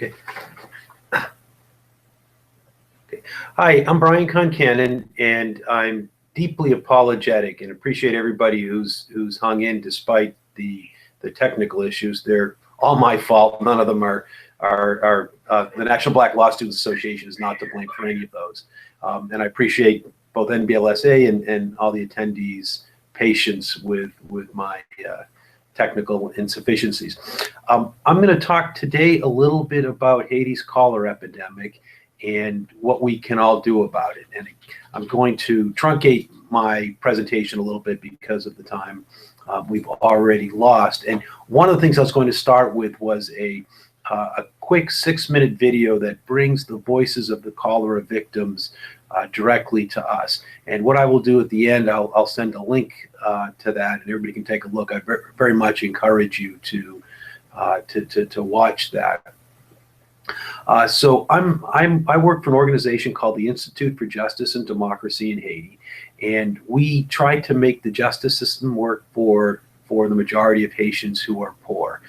Okay. Okay. Hi, I'm Brian Concannon, and I'm deeply apologetic and appreciate everybody who's hung in despite the technical issues. They're all my fault. None of them are the National Black Law Students Association is not to blame for any of those. And I appreciate both Nblsa and all the attendees' patience with my technical insufficiencies. I'm going to talk today a little bit about Haiti's cholera epidemic and what we can all do about it. And I'm going to truncate my presentation a little bit because of the time we've already lost. And one of the things I was going to start with was a quick 6-minute video that brings the voices of the cholera victims directly to us. And what I will do at the end, I'll send a link to that, and everybody can take a look. I very much encourage you to watch that. So I work for an organization called the Institute for Justice and Democracy in Haiti, and we try to make the justice system work for the majority of Haitians who are poor.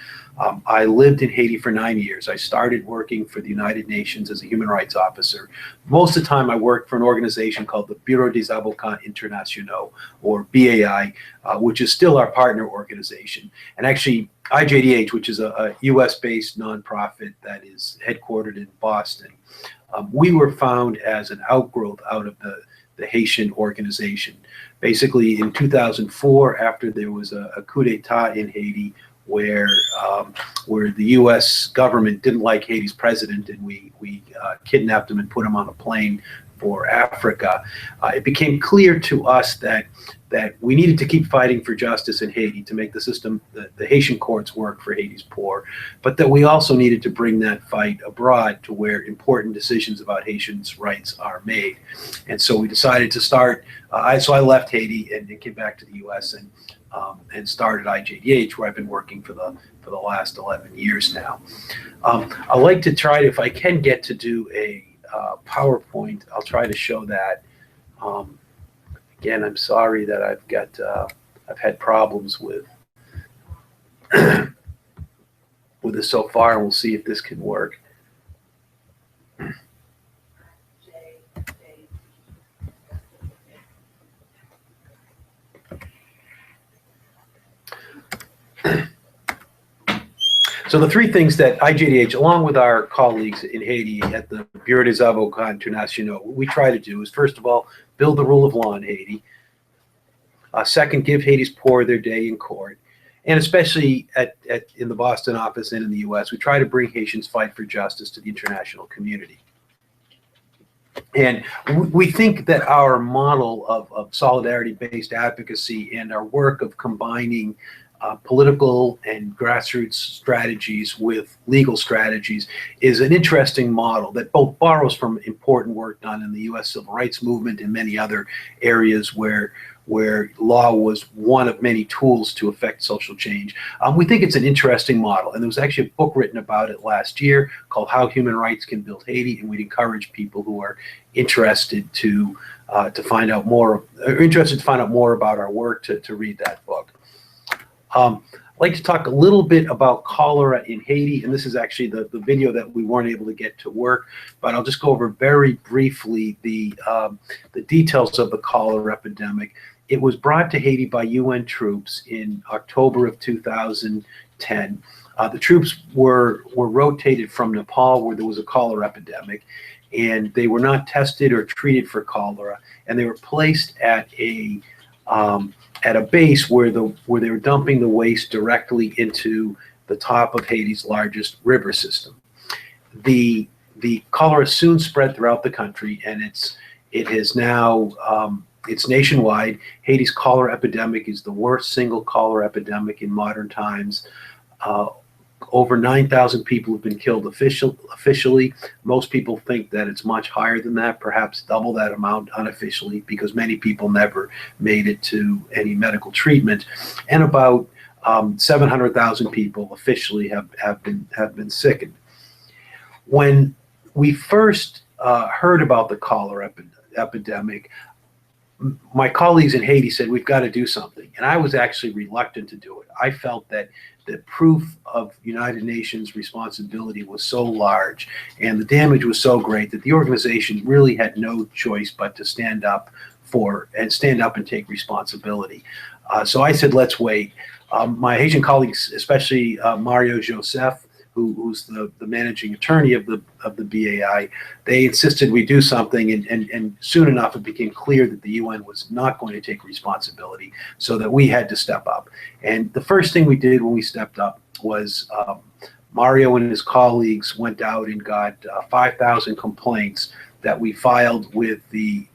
I lived in Haiti for 9 years. I started working for the United Nations as a human rights officer. Most of the time I worked for an organization called the Bureau des Avocats Internationaux, or BAI, which is still our partner organization. And actually IJDH, which is a US-based nonprofit that is headquartered in Boston, we were found as an outgrowth out of the Haitian organization. Basically in 2004, after there was a coup d'etat in Haiti, where the U.S. government didn't like Haiti's president, and we kidnapped him and put him on a plane for Africa. It became clear to us that we needed to keep fighting for justice in Haiti to make the system, the Haitian courts work for Haiti's poor, but that we also needed to bring that fight abroad to where important decisions about Haitians' rights are made. And so we decided to start. So I left Haiti and came back to the U.S. and started IJDH, where I've been working for the last 11 years now. I like to try to, if I can get to do a PowerPoint, I'll try to show that. Again, I'm sorry that I've had problems with this so far, and we'll see if this can work. So the three things that IJDH, along with our colleagues in Haiti at the Bureau des Avocats Internationaux, we try to do is, first of all, build the rule of law in Haiti. Second, give Haiti's poor their day in court. And especially in the Boston office and in the US, we try to bring Haitians' fight for justice to the international community. And we think that our model of solidarity-based advocacy and our work of combining political and grassroots strategies with legal strategies is an interesting model that both borrows from important work done in the U.S. civil rights movement and many other areas where law was one of many tools to affect social change. We think it's an interesting model, and there was actually a book written about it last year called How Human Rights Can Build Haiti, and we'd encourage people who are interested to find out more, about our work to read that book. I'd like to talk a little bit about cholera in Haiti, and this is actually the video that we weren't able to get to work, but I'll just go over very briefly the details of the cholera epidemic. It was brought to Haiti by UN troops in October of 2010. The troops were rotated from Nepal, where there was a cholera epidemic, and they were not tested or treated for cholera, and they were placed at a base where they were dumping the waste directly into the top of Haiti's largest river system. The cholera soon spread throughout the country, and it's nationwide. Haiti's cholera epidemic is the worst single cholera epidemic in modern times. Over 9,000 people have been killed officially. Most people think that it's much higher than that, perhaps double that amount unofficially, because many people never made it to any medical treatment. And about 700,000 people officially have been sickened. When we first heard about the cholera epidemic, my colleagues in Haiti said, we've got to do something. And I was actually reluctant to do it. I felt that the proof of United Nations responsibility was so large and the damage was so great that the organization really had no choice but to stand up and take responsibility. So I said, let's wait. My Haitian colleagues, especially Mario Joseph, who's the managing attorney of the BAI, they insisted we do something, and soon enough it became clear that the UN was not going to take responsibility, so that we had to step up. And the first thing we did when we stepped up was Mario and his colleagues went out and got 5,000 complaints that we filed with the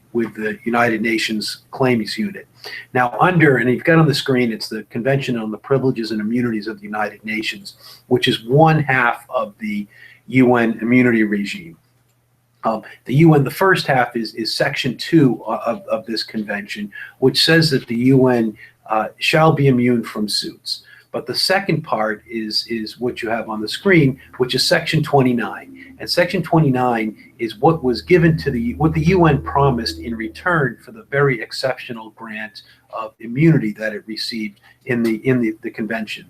United Nations Claims Unit. Now, and you've got on the screen, it's the Convention on the Privileges and Immunities of the United Nations, which is one half of the UN immunity regime. The UN, the first half is Section 2 of this convention, which says that the UN shall be immune from suits. But the second part is what you have on the screen, which is Section 29. And Section 29 is what was given to what the UN promised in return for the very exceptional grant of immunity that it received in the convention.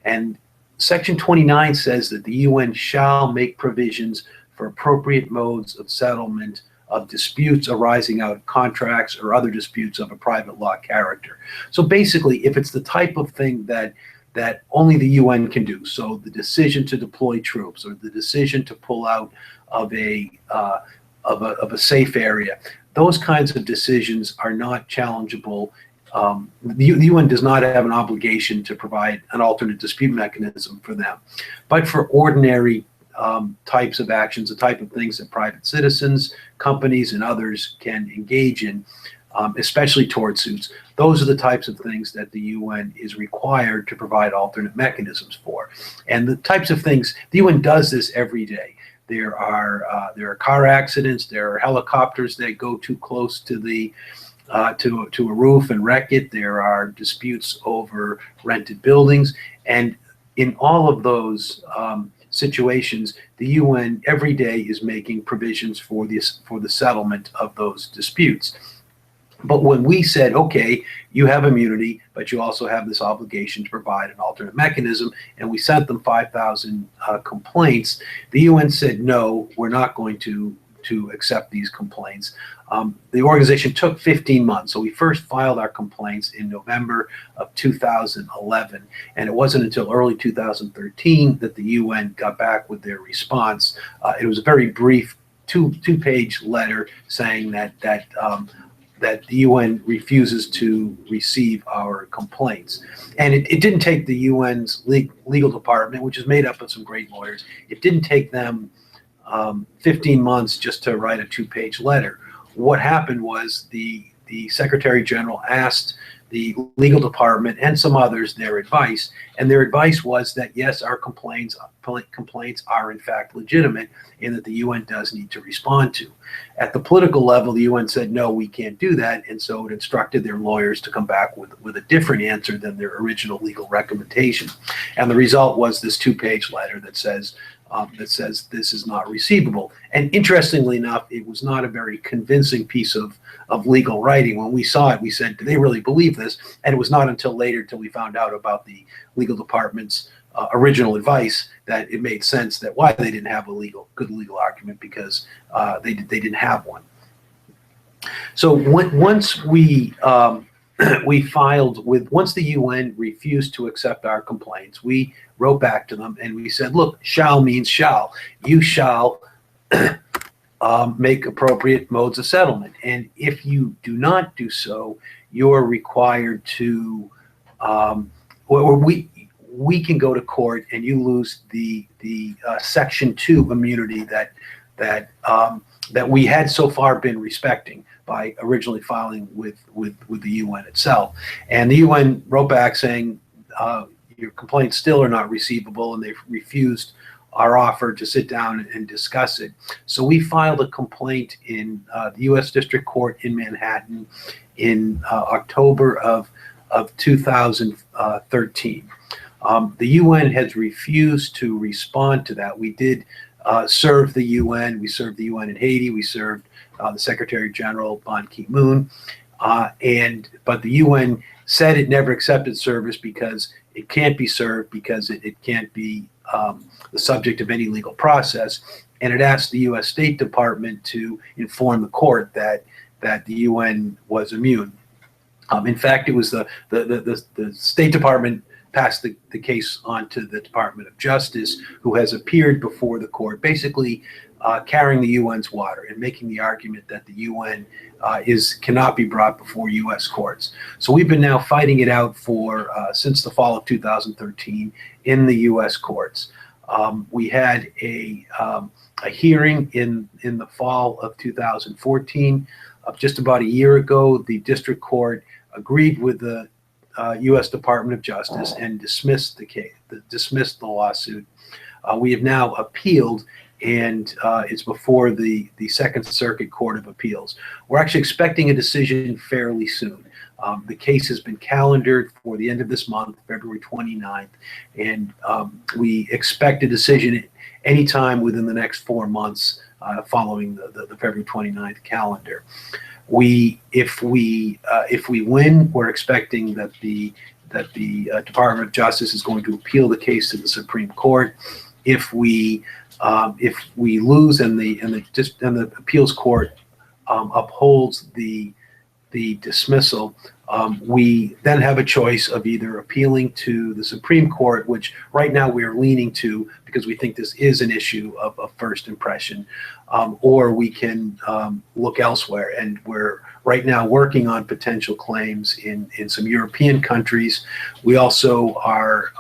And Section 29 says that the UN shall make provisions for appropriate modes of settlement of disputes arising out of contracts or other disputes of a private law character. So basically, if it's the type of thing that only the UN can do, so the decision to deploy troops or the decision to pull out of a safe area, those kinds of decisions are not challengeable. The UN does not have an obligation to provide an alternate dispute mechanism for them. But for ordinary types of actions, the type of things that private citizens, companies, and others can engage in, especially tort suits, those are the types of things that the UN is required to provide alternate mechanisms for. And the types of things, the UN does this every day. There are car accidents, there are helicopters that go too close to to a roof and wreck it. There are disputes over rented buildings, and in all of those situations, the UN every day is making provisions for the settlement of those disputes. But when we said, okay, you have immunity, but you also have this obligation to provide an alternate mechanism, and we sent them 5,000 complaints, the UN said, no, we're not going to accept these complaints. The organization took 15 months. So we first filed our complaints in November of 2011, and it wasn't until early 2013 that the UN got back with their response. It was a very brief two-page letter saying that the UN refuses to receive our complaints. And it didn't take the UN's legal department, which is made up of some great lawyers, it didn't take them 15 months just to write a two-page letter. What happened was the Secretary General asked the legal department and some others their advice, and their advice was that yes, our complaints are in fact legitimate and that the UN does need to respond to. At the political level, the UN said, no, we can't do that, and so it instructed their lawyers to come back with a different answer than their original legal recommendation. And the result was this two-page letter that says this is not receivable. And interestingly enough, it was not a very convincing piece of legal writing. When we saw it, we said, do they really believe this? And it was not until later till we found out about the legal department's original advice that it made sense that why they didn't have a good legal argument, because they didn't have one. So once we once the UN refused to accept our complaints, we wrote back to them and we said, look, shall means shall. You shall make appropriate modes of settlement. And if you do not do so, you're required to, or we can go to court and you lose the Section 2 immunity that we had so far been respecting by originally filing with the UN itself. And the UN wrote back saying, your complaints still are not receivable, and they've refused our offer to sit down and discuss it. So we filed a complaint in the U.S. District Court in Manhattan in October of 2013. The UN has refused to respond to that. We did serve the UN. We served the UN in Haiti. We served the Secretary General Ban Ki-moon, but the UN said it never accepted service because it can't be served because it can't be the subject of any legal process. And it asked the U.S. State Department to inform the court that the UN was immune. In fact, it was the State Department passed the case on to the Department of Justice, who has appeared before the court, basically carrying the UN's water and making the argument that the UN cannot be brought before U.S. courts. So we've been now fighting it out for since the fall of 2013 in the U.S. courts. We had a hearing in the fall of 2014. Just about a year ago, the district court agreed with the U.S. Department of Justice and dismissed the lawsuit. We have now appealed, and it's before the Second Circuit Court of Appeals. We're actually expecting a decision fairly soon. The case has been calendared for the end of this month, February 29th, and we expect a decision anytime within the next 4 months following the February 29th calendar. If we win, we're expecting that the Department of Justice is going to appeal the case to the Supreme Court. If we lose and the appeals court upholds the dismissal, we then have a choice of either appealing to the Supreme Court, which right now we are leaning to because we think this is an issue of first impression, or we can look elsewhere. And we're right now working on potential claims in some European countries. We also are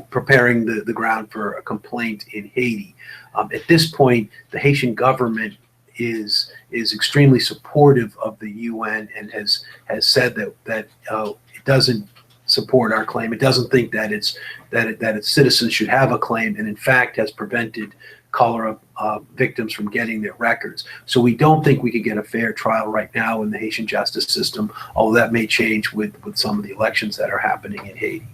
preparing the ground for a complaint in Haiti. At this point, the Haitian government is extremely supportive of the UN and has said that it doesn't support our claim. It doesn't think that its citizens should have a claim, and in fact has prevented cholera victims from getting their records. So we don't think we could get a fair trial right now in the Haitian justice system, although that may change with some of the elections that are happening in Haiti.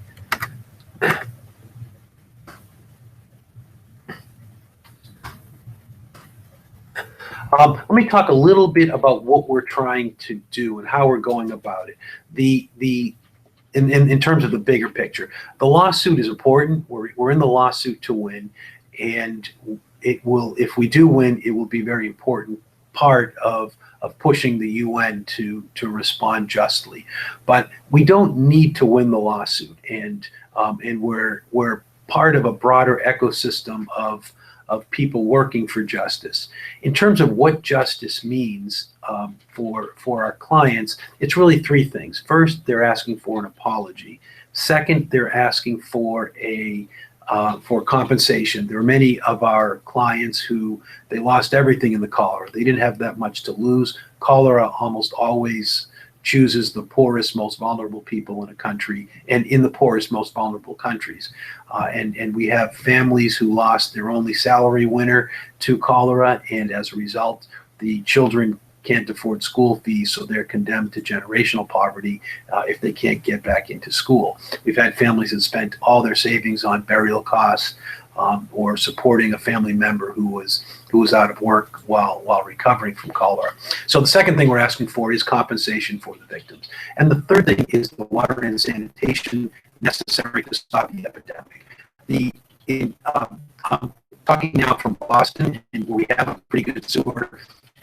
Let me talk a little bit about what we're trying to do and how we're going about it. In terms of the bigger picture, the lawsuit is important. We're in the lawsuit to win, and it will, if we do win, it will be a very important part of pushing the UN to respond justly. But we don't need to win the lawsuit, and we're part of a broader ecosystem of people working for justice. In terms of what justice means for our clients, it's really three things. First, they're asking for an apology. Second, they're asking for for compensation. There are many of our clients who they lost everything in the cholera. They didn't have that much to lose. Cholera almost always chooses the poorest, most vulnerable people in a country, and in the poorest, most vulnerable countries. And we have families who lost their only salary winner to cholera, and as a result, the children can't afford school fees, so they're condemned to generational poverty if they can't get back into school. We've had families that spent all their savings on burial costs or supporting a family member who was out of work while recovering from cholera. So the second thing we're asking for is compensation for the victims. And the third thing is the water and sanitation necessary to stop the epidemic. I'm talking now from Boston, and we have a pretty good sewer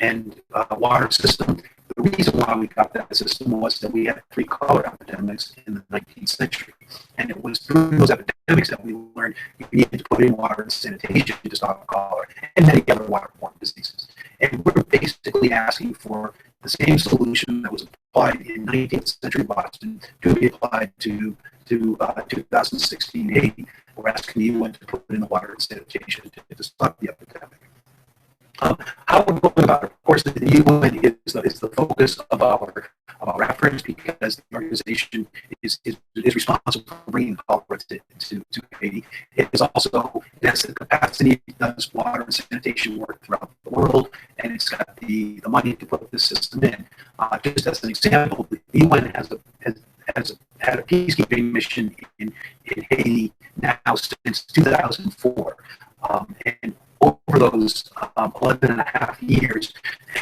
and water system. The reason why we got that system was that we had 3 cholera epidemics in the 19th century. And it was through those epidemics that we learned you needed to put in water and sanitation to stop cholera and many other waterborne diseases. And we're basically asking for the same solution that was applied in 19th century Boston to be applied to 2016 Haiti. We're asking the UN to put in the water and sanitation to stop the epidemic. How we're going about it, of course, the UN is the focus of our efforts because the organization is responsible for bringing cholera to Haiti. It has the capacity, it does water and sanitation work throughout the world, and it's got the money to put the system in. Just as an example, the UN has had a peacekeeping mission in Haiti now since 2004, and over those 11 and a half years,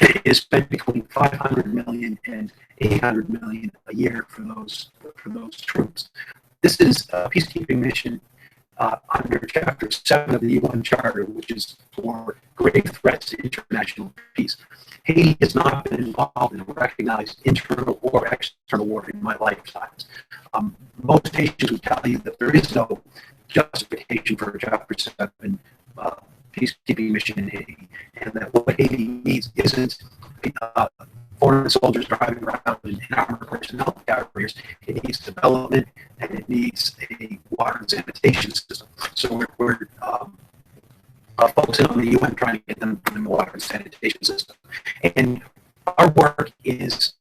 it has spent between $500 million and $800 million a year for for those troops. This is a peacekeeping mission under Chapter 7 of the UN Charter, which is for grave threats to international peace. Haiti has not been involved in a recognized internal or external war in my lifetime. Most Haitians would tell you that there is no justification for a Chapter 7 peacekeeping mission in Haiti, and that what Haiti needs isn't foreign soldiers driving around in armored personnel carriers. It needs development, and it needs a water and sanitation system. So we're focusing on the UN, trying to get them in the water and sanitation system. And our work is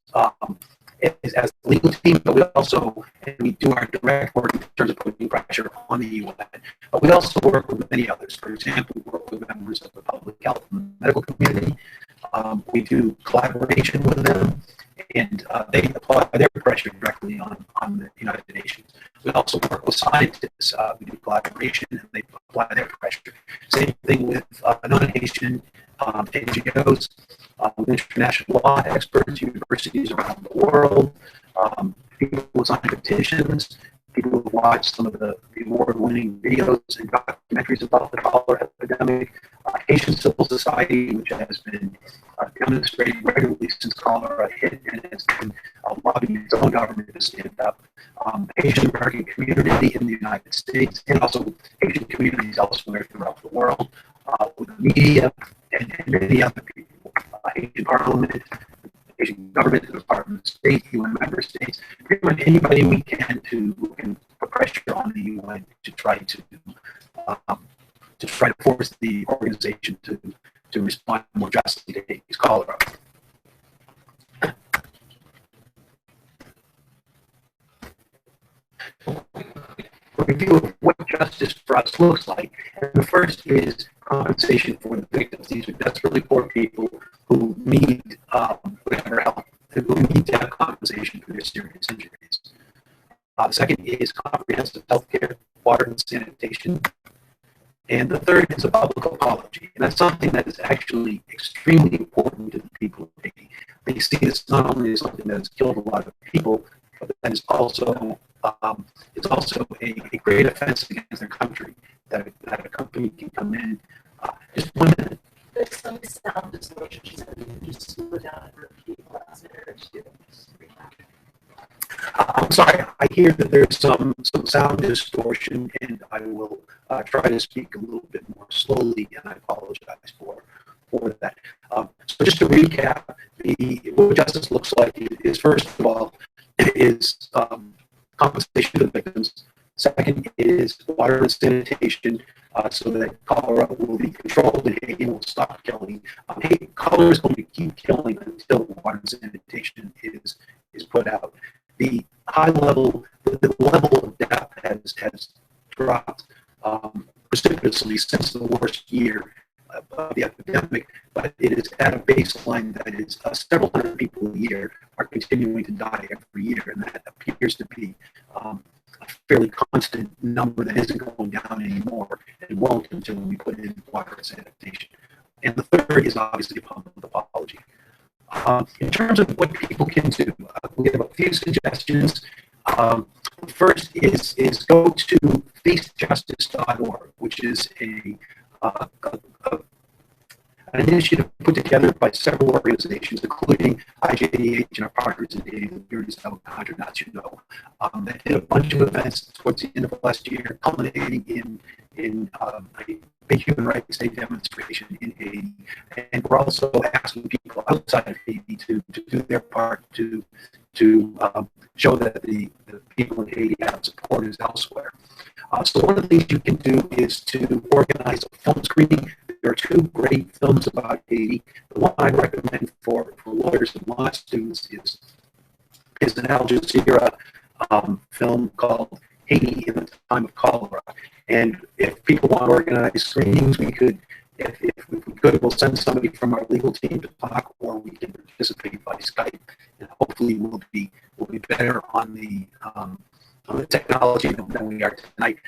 as a legal team, but we also, and we do our direct work in terms of putting pressure on the UN. But we also work with many others. For example, we work with members of the public health and medical community. We do collaboration with them, and they apply their pressure directly on the United Nations. We also work with scientists. We do collaboration, and they apply their pressure. Same thing with non-Haitian NGOs, with international law experts, universities around the world, people who sign petitions, people who watch some of the award-winning videos and documentaries about the cholera epidemic, Haitian civil society, which has been demonstrating regularly since cholera hit and has been lobbying its own government to stand up, Haitian American community in the United States, and also Haitian communities elsewhere throughout the world, with the media and many other people, Haitian Parliament, Haitian government, the Department of State, UN member states, pretty much anybody we can put pressure on the UN to try to force the organization to respond more justly to Haiti's cholera. A review of what justice for us looks like. And the first is compensation for the victims. These are desperately poor people who need whatever help, who need to have compensation for their serious injuries. The second is comprehensive health care, water and sanitation. And the third is a public apology. And that's something that is actually extremely important to the people of Haiti. They see this not only as something that has killed a lot of people, but that is also a great offense against their country, that a company can come in. Just 1 minute. There's some sound distortions that you need to slow down for people as they're doing. I'm sorry, I hear that there's some sound distortion, and I will try to speak a little bit more slowly, and I apologize for that. So just to recap, what justice looks like is, first of all, is compensation to the victims. Second is water and sanitation, so that cholera will be controlled and Haiti will stop killing. Cholera is going to keep killing until water and sanitation is put out. The level of death has dropped precipitously since the worst year of the epidemic, but it is at a baseline that is several hundred people a year are continuing to die every year, and that appears to be a fairly constant number that isn't going down anymore and won't until we put in water and sanitation. And the third is obviously a public apology. In terms of what people can do, we have a few suggestions. First is go to facejustice.org, which is an initiative put together by several organizations, including IJDH and our partners in Haiti, the Bureaus d'Avocat Nationaux, that did a bunch of events towards the end of last year, culminating in a big human rights day demonstration in Haiti. And we're also asking people outside of Haiti to do their part to show that the people in Haiti have supporters elsewhere. So one of the things you can do is to organize a film screening. There are two great films about Haiti. The one I recommend for lawyers and law students is an Al Jazeera film called Haiti in the Time of Cholera. And if people want to organize screenings, we could, if we could, we'll send somebody from our legal team to talk, or we can participate by Skype. And hopefully we'll be better on the technology than we are tonight.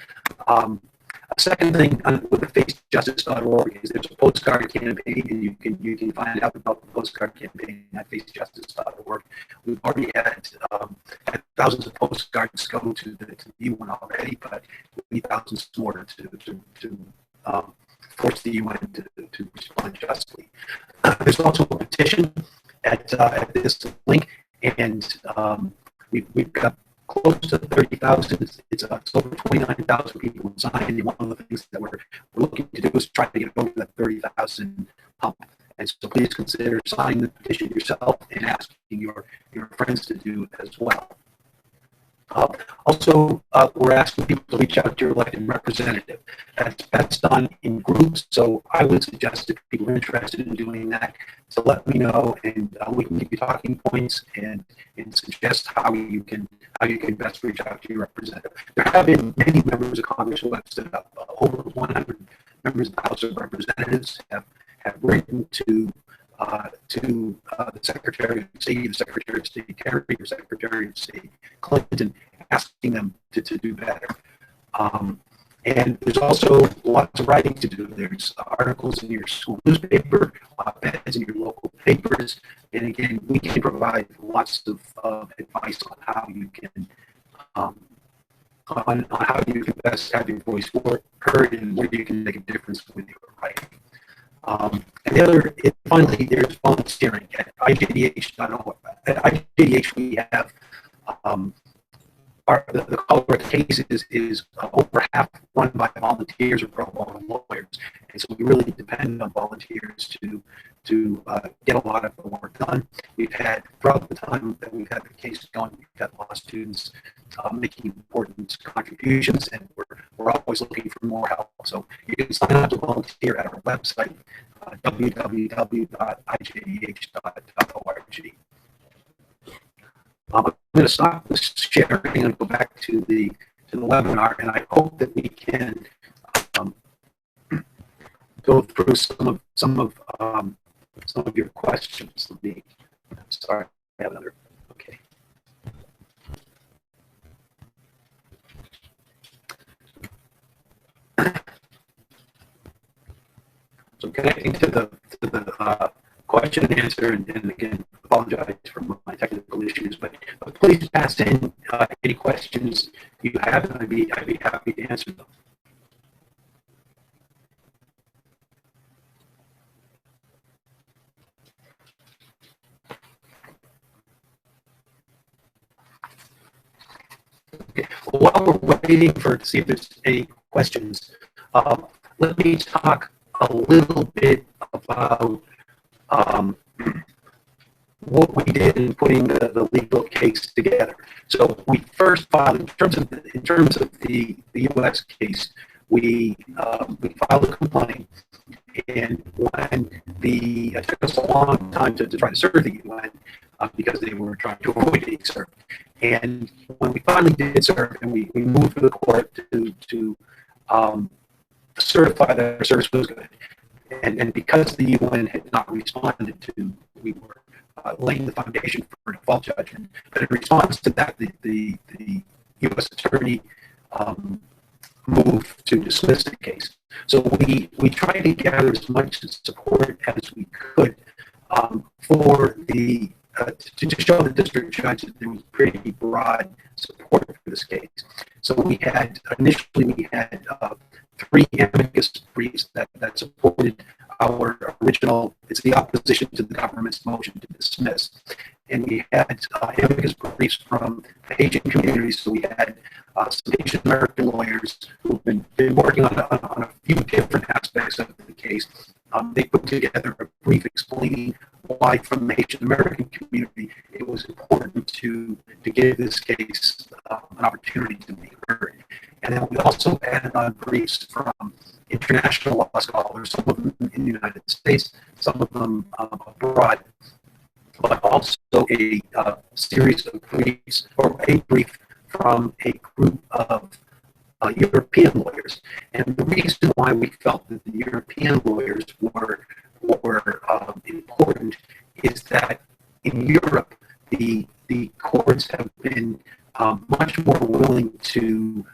Second thing with the facejustice.org is there's a postcard campaign, and you can find out about the postcard campaign at facejustice.org. We've already had thousands of postcards go to the UN already, but we need thousands more to force the UN to respond justly. There's also a petition at this link, and we've got close to 30,000. It's over 29,000 people signed. And one of the things that we're looking to do is try to get over that 30,000 hump. And so please consider signing the petition yourself and asking your friends to do as well. Also, we're asking people to reach out to your elected representative. That's done in groups, so I would suggest if people are interested in doing that, to let me know, and we can give you talking points and suggest how you can best reach out to your representative. There have been many members of Congress who have stood up. Over 100 members of the House of Representatives have written to the Secretary of State, the Secretary of State Kerry, or Secretary of State Clinton, asking them to do better. And there's also lots of writing to do. There's articles in your school newspaper, ads in your local papers, and again, we can provide lots of advice on how you can on how you can best have your voice heard and where you can make a difference with your writing. And finally, there's volunteering at IJDH.org. At IJDH, we have the Cholera case is over half run by volunteers or pro bono lawyers, and so we really depend on volunteers to get a lot of the work done. We've had, throughout the time that we've had the case going, we've had a lot of students making important contributions, and we're always looking for more help. So you can sign up to volunteer at our website, www.ijdh.org. I'm going to stop the sharing and go back to the webinar, and I hope that we can go through some of your questions. Sorry, I have another. Okay. So connecting to the question and answer, and again, apologize for my technical issues, but please pass in any questions you have, and I'd be happy to answer them. Okay. While we're waiting to see if there's any questions, let me talk a little bit about what we did in putting the legal case together. So we first filed, in terms of the U.S. case, we filed a complaint, and when it took us a long time to try to serve the UN because they were trying to avoid being served. And when we finally did serve, and we moved to the court to certify that our service was good, and because the UN had not responded to, we were laying the foundation for a default judgment. But in response to that, the U.S. attorney moved to dismiss the case. So we tried to gather as much support as we could for the to show the district judge that there was pretty broad support for this case. So initially we had 3 amicus briefs that supported our original, it's the opposition to the government's motion to dismiss. And we had amicus briefs from the Asian community. So we had some Asian American lawyers who've been working on a few different aspects of the case. They put together a brief explaining why, from the Asian American community, it was important to give this case an opportunity to be heard. And then we also added on briefs from international law scholars, some of them in the United States, some of them abroad, but also a series of briefs, or a brief from a group of European lawyers. And the reason why we felt that the European lawyers were important is that in Europe, the courts have been much more willing to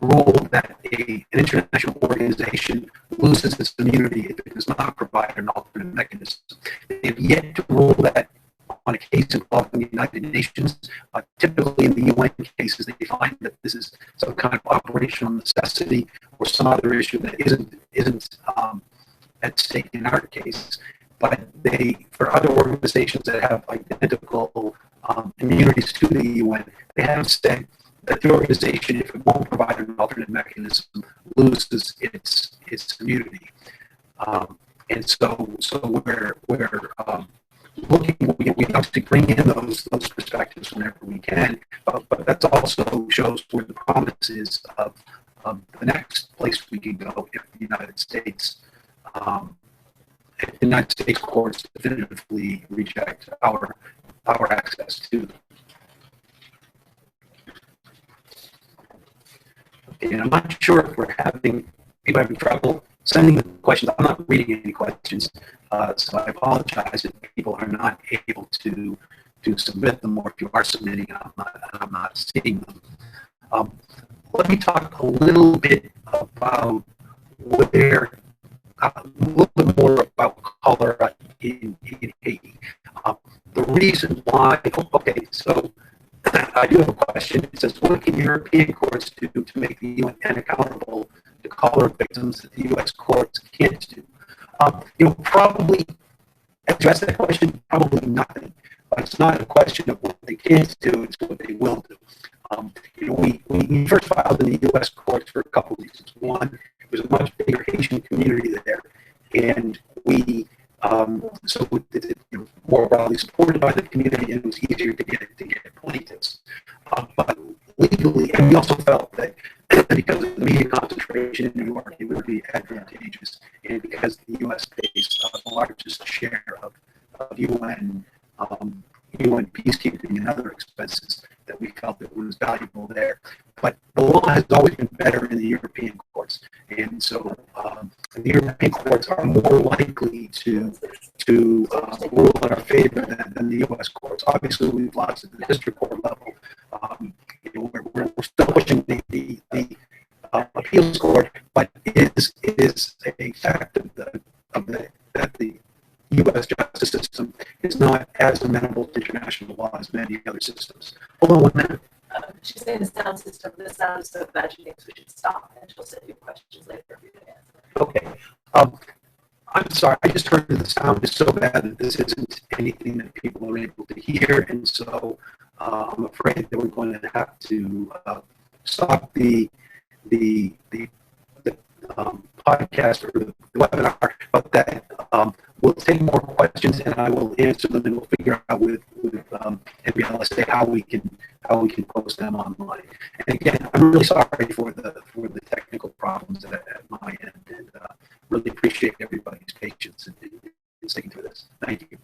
rule that an international organization loses its immunity if it does not provide an alternate mechanism. They have yet to rule that on a case involving the United Nations. Typically in the UN cases, they find that this is some kind of operational necessity or some other issue that isn't at stake in our case. But for other organizations that have identical immunities to the UN, they have said that the organization, if it won't provide an alternate mechanism, loses its immunity. And so we're looking, we obviously bring in those perspectives whenever we can, but that also shows where the promise is of the next place we can go if the United States courts definitively reject our access to them. Okay, and I'm not sure if we're having trouble sending the questions. I'm not reading any questions, so I apologize if people are not able to submit them, or if you are submitting, I'm not seeing them. Let me talk a little bit about a little bit more about cholera in Haiti. The reason why, okay, so I do have a question. It says, what can European courts do to make the UN accountable to cholera victims that the U.S. courts can't do? Probably address that question, probably nothing. But it's not a question of what they can't do, it's what they will do. We first filed in the U.S. courts for a couple of reasons. One, there's a much bigger Haitian community there, and we more broadly supported by the community, and it was easier to get plaintiffs. But legally, and we also felt that because of the media concentration in New York, it would be advantageous, and because the U.S. pays the largest share of UN peacekeeping and other expenses, that we felt that was valuable there. But the law has always been better in the European courts, and so the European courts are more likely to rule in our favor than the U.S. courts. Obviously, we've lost at the district court level. We're still pushing the appeals court, but it is a fact that the U.S. justice system is not as amenable to international law as many other systems. Hold on 1 minute. She's saying the sound system bad, she thinks we should stop, and she'll send you questions later if you can answer. Okay. I'm sorry, I just heard that the sound is so bad that this isn't anything that people are able to hear, and so I'm afraid that we're going to have to stop the podcast or the webinar, but that we'll take more questions and I will answer them, and we'll figure out with Nblsa how we can post them online. And again, I'm really sorry for the technical problems at my end, and really appreciate everybody's patience in sticking through this. Thank you.